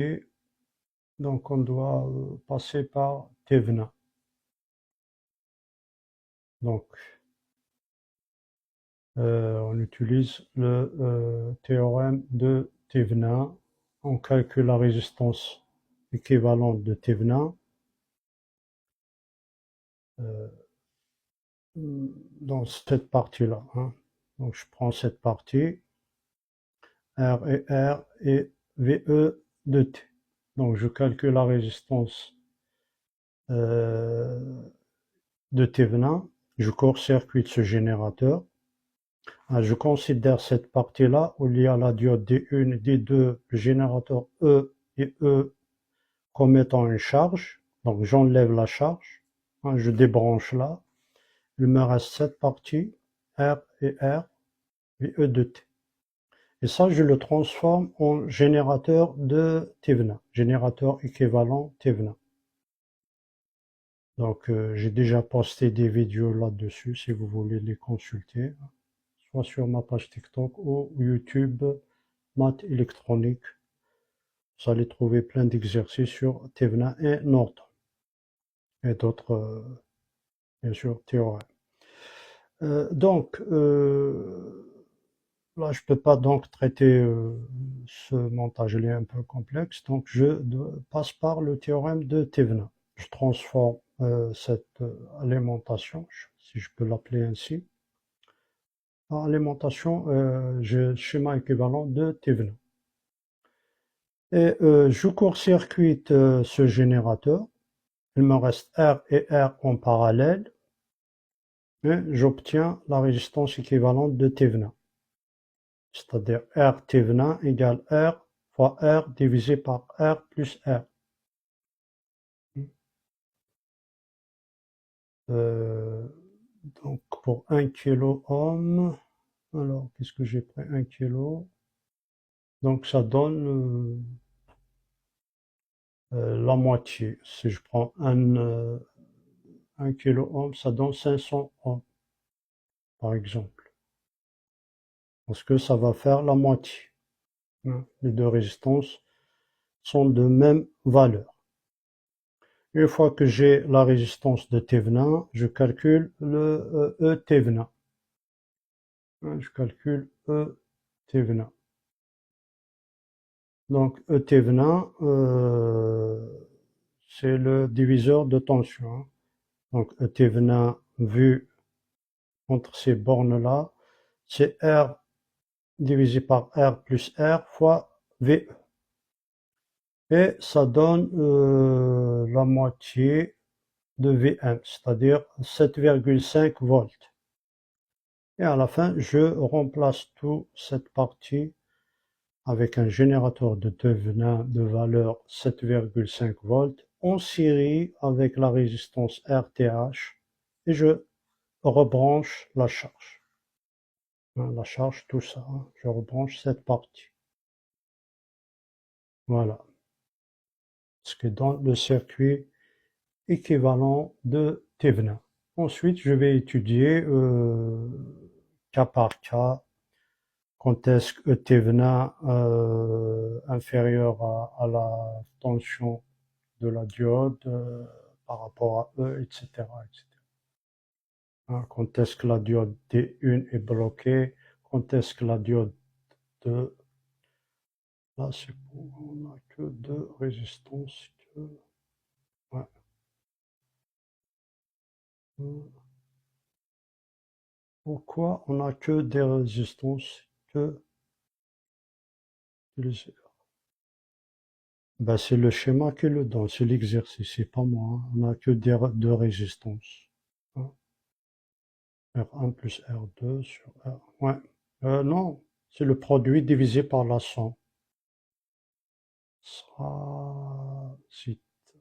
Et donc on doit passer par Thévenin. Donc on utilise le théorème de Thévenin. On calcule la résistance équivalente de Thévenin. Dans cette partie-là, hein. Donc je prends cette partie, R et VE de T. Donc je calcule la résistance de Thévenin, je court-circuite ce générateur. Je considère cette partie-là où il y a la diode D1 et D2, le générateur E et E comme étant une charge. Donc j'enlève la charge, je débranche là. Il me reste cette partie, R et VE de T. Et ça, je le transforme en générateur de Thévenin, générateur équivalent Thévenin. Donc j'ai déjà posté des vidéos là-dessus si vous voulez les consulter, soit sur ma page TikTok ou YouTube Maths électronique. Vous allez trouver plein d'exercices sur Thévenin et Norton et d'autres, bien sûr, théorèmes. Donc là, je ne peux pas donc traiter ce montage, il est un peu complexe, donc je passe par le théorème de Thévenin. Je transforme cette alimentation, si je peux l'appeler ainsi, en alimentation, schéma équivalent de Thévenin. Et je court-circuite ce générateur, il me reste R et R en parallèle, et j'obtiens la résistance équivalente de Thévenin. C'est-à-dire R Thévenin égale R fois R divisé par R plus R. Donc pour 1 kilo-ohm, alors qu'est-ce que j'ai pris 1 kilo? Donc ça donne la moitié. Si je prends 1 kilo-ohm, ça donne 500 ohms, par exemple. Parce que ça va faire la moitié. Les deux résistances sont de même valeur. Une fois que j'ai la résistance de Thévenin, je calcule le E Thévenin. Je calcule E Thévenin. Donc E Thévenin, c'est le diviseur de tension. Donc E Thévenin vu entre ces bornes-là, c'est R divisé par R plus R fois VE. Et ça donne la moitié de Vm, c'est-à-dire 7,5 volts. Et à la fin, je remplace toute cette partie avec un générateur de Thévenin de valeur 7,5 volts en série avec la résistance RTH et je rebranche la charge. La charge, tout ça, je rebranche cette partie. Voilà. Ce qui donne le circuit équivalent de Thévenin. Ensuite, je vais étudier cas par cas quand est-ce que Thévenin inférieur à la tension de la diode par rapport à E, etc., etc. Quand est-ce que la diode D1 est bloquée, quand est-ce que la diode de... Là, c'est pour... On n'a que deux résistances. Ouais. Pourquoi on n'a que des résistances que... Ben, c'est le schéma qui le donne, c'est l'exercice, c'est pas moi. On n'a que deux résistances. R1 plus R2 sur R. Ouais. Non, c'est le produit divisé par la somme. Sera...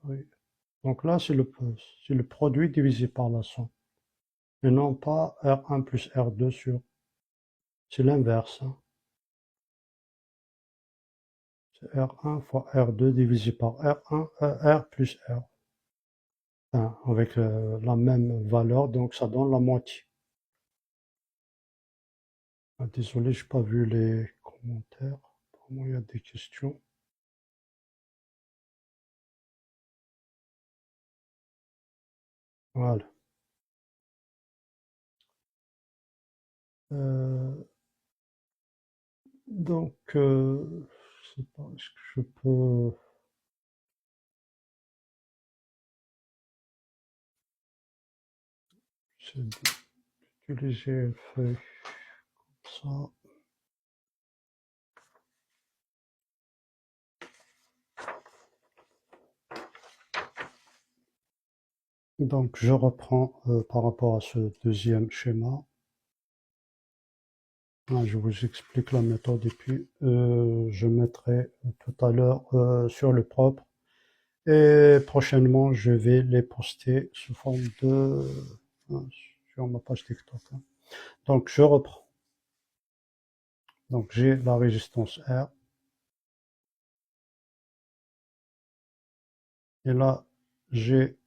Oui. Donc là, c'est le produit divisé par la somme. Et non pas R1 plus R2 sur... C'est l'inverse. C'est R1 fois R2 divisé par R1, R plus R. Enfin, avec la même valeur, donc ça donne la moitié. Désolé, je n'ai pas vu les commentaires. Apparemment, il y a des questions. Voilà. Donc, je sais pas, est-ce que je peux essayer d'utiliser une feuille comme ça. Donc, je reprends par rapport à ce deuxième schéma. Là, je vous explique la méthode et puis je mettrai tout à l'heure sur le propre. Et prochainement, je vais les poster sous forme de sur ma page TikTok. Hein. Donc, je reprends. Donc, j'ai la résistance R. Et là, j'ai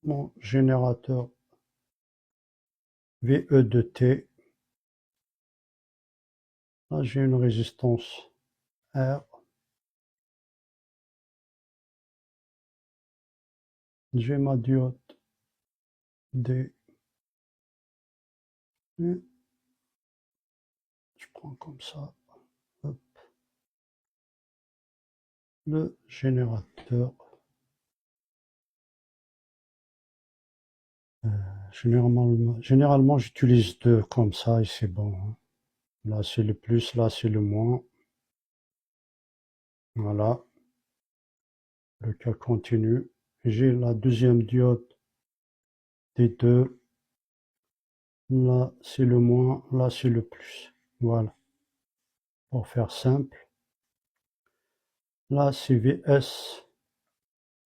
mon générateur VE de T. Là, j'ai une résistance R. J'ai ma diode D. Et je prends comme ça. Hop, le générateur. Généralement, j'utilise deux comme ça et c'est bon. Hein. Là, c'est le plus, là, c'est le moins. Voilà, le cas continue. J'ai la deuxième diode des deux. Là, c'est le moins, là, c'est le plus. Voilà, pour faire simple. Là, c'est VS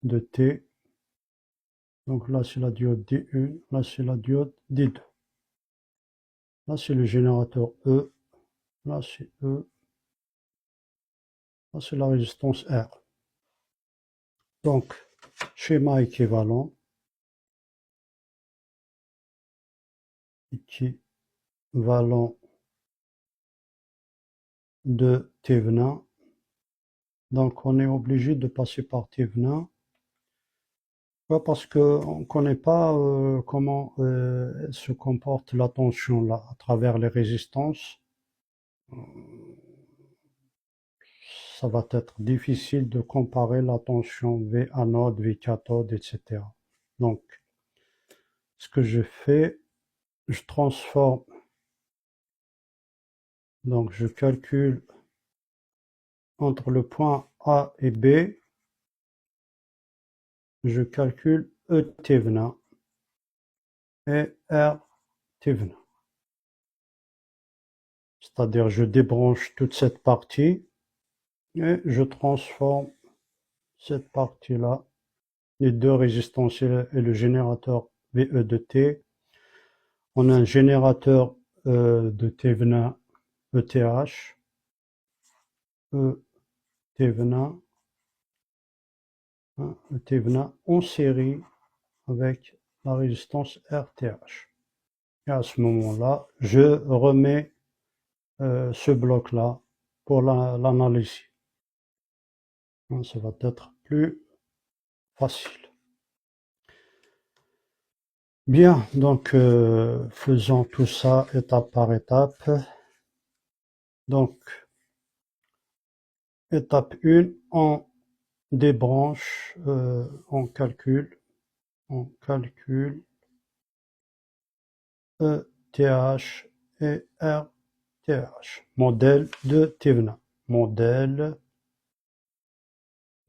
de T. Donc là, c'est la diode D1. Là, c'est la diode D2. Là, c'est le générateur E. Là, c'est E. Là, c'est la résistance R. Donc, schéma équivalent. Équivalent de Thévenin. Donc, on est obligé de passer par Thévenin. Parce qu'on ne connaît pas comment se comporte la tension là, à travers les résistances. Ça va être difficile de comparer la tension V anode, V cathode, etc. Donc, ce que je fais, je transforme, donc je calcule entre le point A et B, je calcule E Thévenin et R Thévenin. C'est-à-dire, je débranche toute cette partie et je transforme cette partie-là, les deux résistentiels et le générateur VE de T, en un générateur de Thévenin ETH, Thévenin, hein, Thévenin en série avec la résistance RTH. Et à ce moment-là, je remets ce bloc-là pour l'analyse. Hein, ça va être plus facile. Bien, donc faisons tout ça étape par étape. Donc, étape 1, on débranche, on calcule ETH et RTH. Modèle de Thévenin. Modèle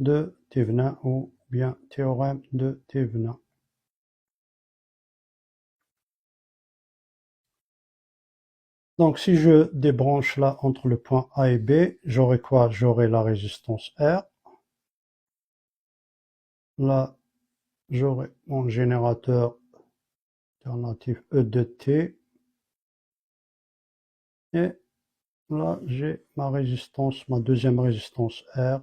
de Thévenin ou bien théorème de Thévenin. Donc, si je débranche là entre le point A et B, j'aurai quoi? J'aurai la résistance R. Là, j'aurai mon générateur alternatif E de T. Et là, j'ai ma résistance, ma deuxième résistance R,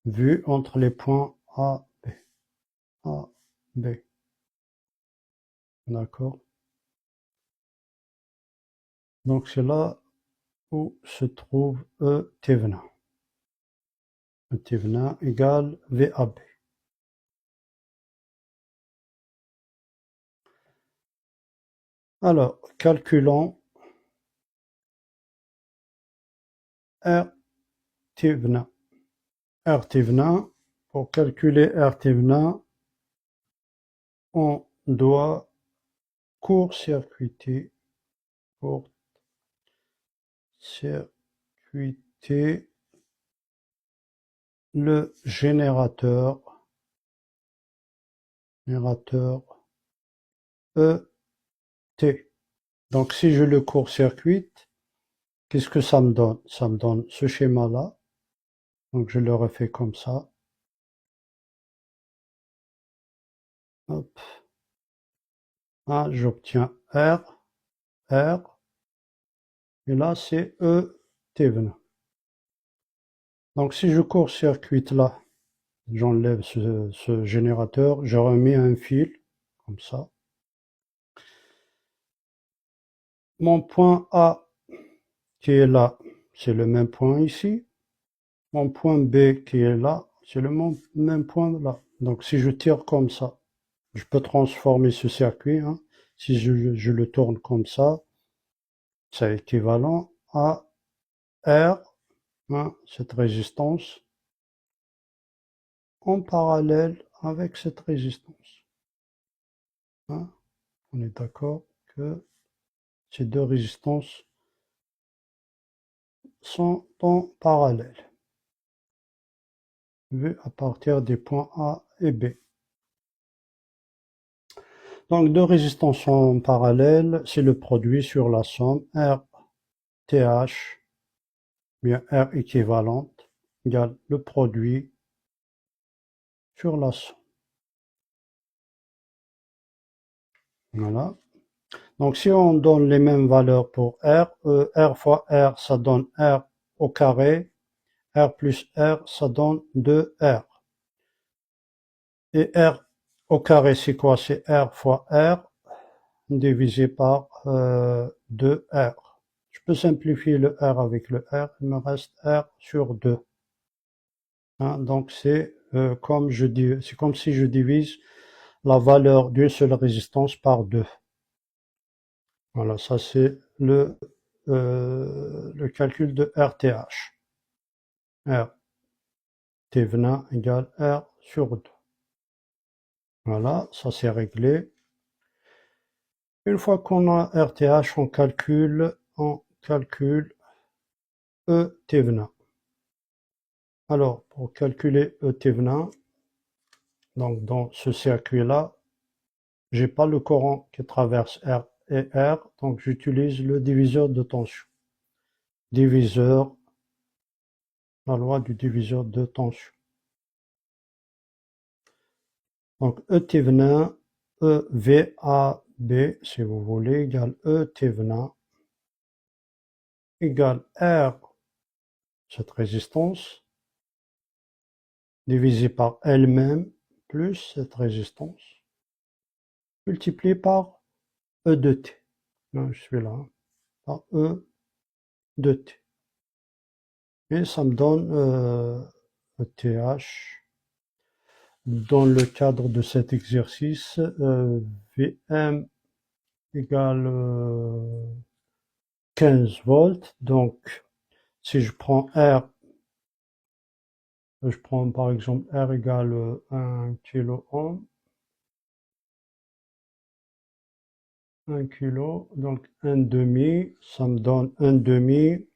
vue entre les points A, B. A, B. D'accord? Donc, c'est là où se trouve E Thévenin. E Thévenin égale VAB. Alors, calculons RTVNA. RTVNA, pour calculer RTVNA, on doit court-circuiter le générateur ET. Donc si je le court-circuite, qu'est-ce que ça me donne? Ça me donne ce schéma-là. Donc je le refais comme ça. Hop. Ah, j'obtiens R, et là c'est ET. Donc si je court-circuite là, j'enlève ce générateur, je remets un fil, comme ça. Mon point A qui est là, c'est le même point ici. Mon point B qui est là, c'est le même point là. Donc si je tire comme ça, je peux transformer ce circuit. Hein. Si je le tourne comme ça, c'est équivalent à R, hein, cette résistance, en parallèle avec cette résistance. Hein. On est d'accord que ces deux résistances sont en parallèle, vu à partir des points A et B. Donc deux résistances en parallèle, c'est le produit sur la somme RTH, bien R équivalente, égale le produit sur la somme. Voilà. Donc si on donne les mêmes valeurs pour R, R fois R, ça donne R au carré, R plus R, ça donne 2R. Et R au carré, c'est quoi? C'est R fois R divisé par 2R. Je peux simplifier le R avec le R, il me reste R sur 2. Hein, donc c'est comme si je divise la valeur d'une seule résistance par 2. Voilà, ça c'est le calcul de RTH. R Thévenin égale R sur 2. Voilà, ça c'est réglé. Une fois qu'on a RTH, on calcule E Thévenin. Alors, pour calculer E Thévenin, donc dans ce circuit-là, j'ai pas le courant qui traverse R et R, donc j'utilise le diviseur de tension. Diviseur, la loi du diviseur de tension. Donc E Thévenin, EVAB, si vous voulez, égale E Thévenin, égale R, cette résistance, divisé par elle-même, plus cette résistance, multiplié par E de T. Là, je suis là, par E de T. Et ça me donne ETH. Dans le cadre de cet exercice, Vm égale 15 volts. Donc, si je prends R, je prends par exemple R égale 1 kilo-ohm. 1 kilo, donc 1 demi, ça me donne 1 demi.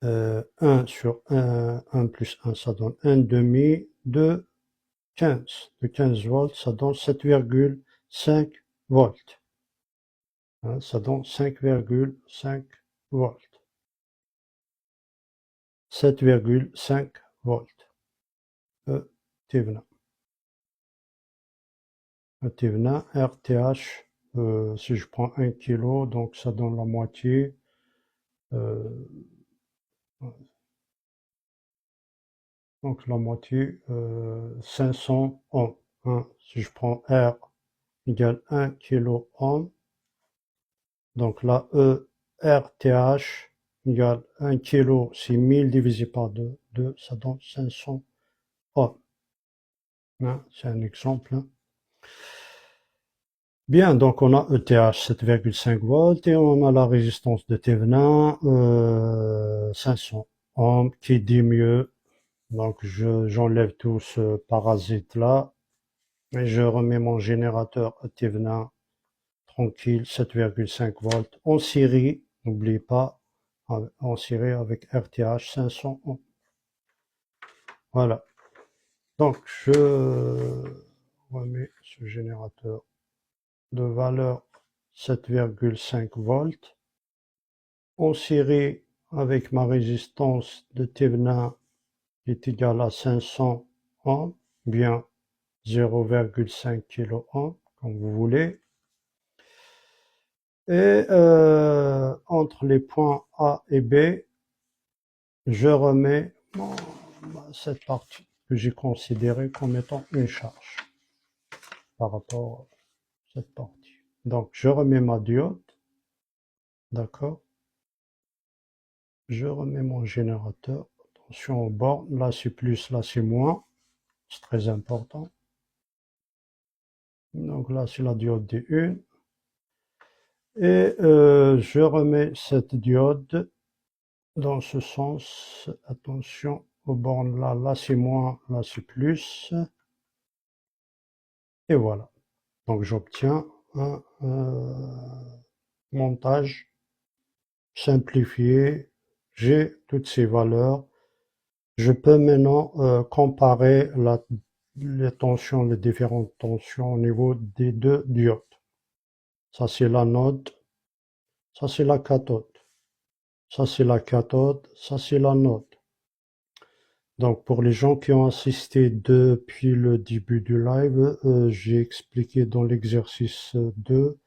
1 sur 1 plus 1, ça donne 1 demi de 15. De 15 volts, ça donne 7,5 volts. Hein, ça donne 5,5 volts. 7,5 volts. Thévenin. Thévenin, RTH, si je prends 1 kilo, donc ça donne la moitié. Donc la moitié, 500 ohms. Hein. Si je prends R égale 1 kilo-ohm, donc là, RTH égale 1 kilo, c'est 1000 divisé par 2, ça donne 500 ohms. Hein, c'est un exemple. Hein. Bien, donc on a ETH 7,5 volts et on a la résistance de Thévenin 500 ohms qui dit mieux. Donc j'enlève tout ce parasite là et je remets mon générateur Thévenin tranquille 7,5 volts en série, n'oubliez pas, en série avec RTH 500 ohms. Voilà. Donc je remets ce générateur de valeur 7,5 volts en série avec ma résistance de Thévenin qui est égale à 500 ohms, bien 0,5 kΩ, comme vous voulez. Et entre les points A et B, je remets cette partie que j'ai considérée comme étant une charge par rapport à cette partie. Donc je remets ma diode, d'accord. Je remets mon générateur. Attention aux bornes, là c'est plus, là c'est moins. C'est très important. Donc là c'est la diode D1. Et je remets cette diode dans ce sens. Attention aux bornes là, là c'est moins, là c'est plus. Et voilà. Donc j'obtiens un montage simplifié. J'ai toutes ces valeurs. Je peux maintenant comparer les tensions, les différentes tensions au niveau des deux diodes. Ça c'est l'anode, ça c'est la cathode. Ça c'est la cathode, ça c'est l'anode. Donc pour les gens qui ont assisté depuis le début du live, j'ai expliqué dans l'exercice 2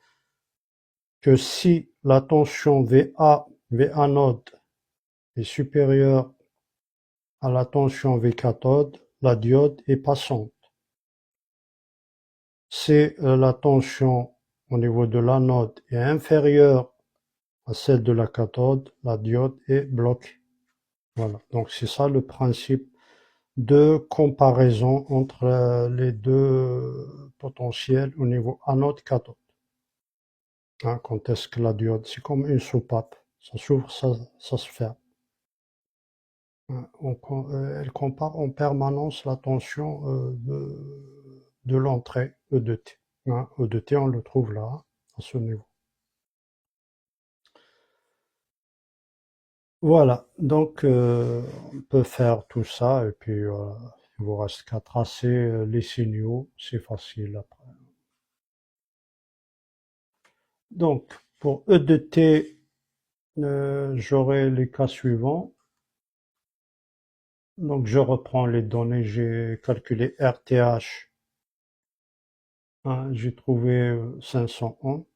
que si la tension VA, V anode est supérieure à la tension V cathode, la diode est passante. Si la tension au niveau de l'anode est inférieure à celle de la cathode, la diode est bloquée. Voilà, donc c'est ça le principe de comparaison entre les deux potentiels au niveau anode-cathode. Hein, quand est-ce que la diode, c'est comme une soupape, ça s'ouvre, ça se ferme. Hein, elle compare en permanence la tension de l'entrée E de T. Hein, E de T, on le trouve là, à ce niveau. Voilà, donc on peut faire tout ça et puis il vous reste qu'à tracer les signaux, c'est facile après. Donc pour E de T, j'aurai les cas suivants. Donc je reprends les données, j'ai calculé RTH, hein, j'ai trouvé 500 ohms.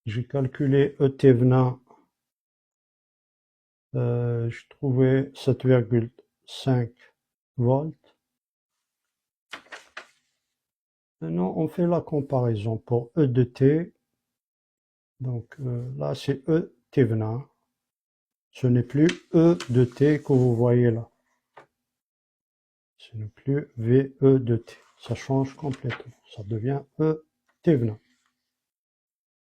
J'ai calculé E Thévenin, j'ai trouvé 7,5 volts. Maintenant, on fait la comparaison pour E de T. Donc là, c'est E Thévenin. Ce n'est plus E de T que vous voyez là. Ce n'est plus VE de T. Ça change complètement. Ça devient E Thévenin.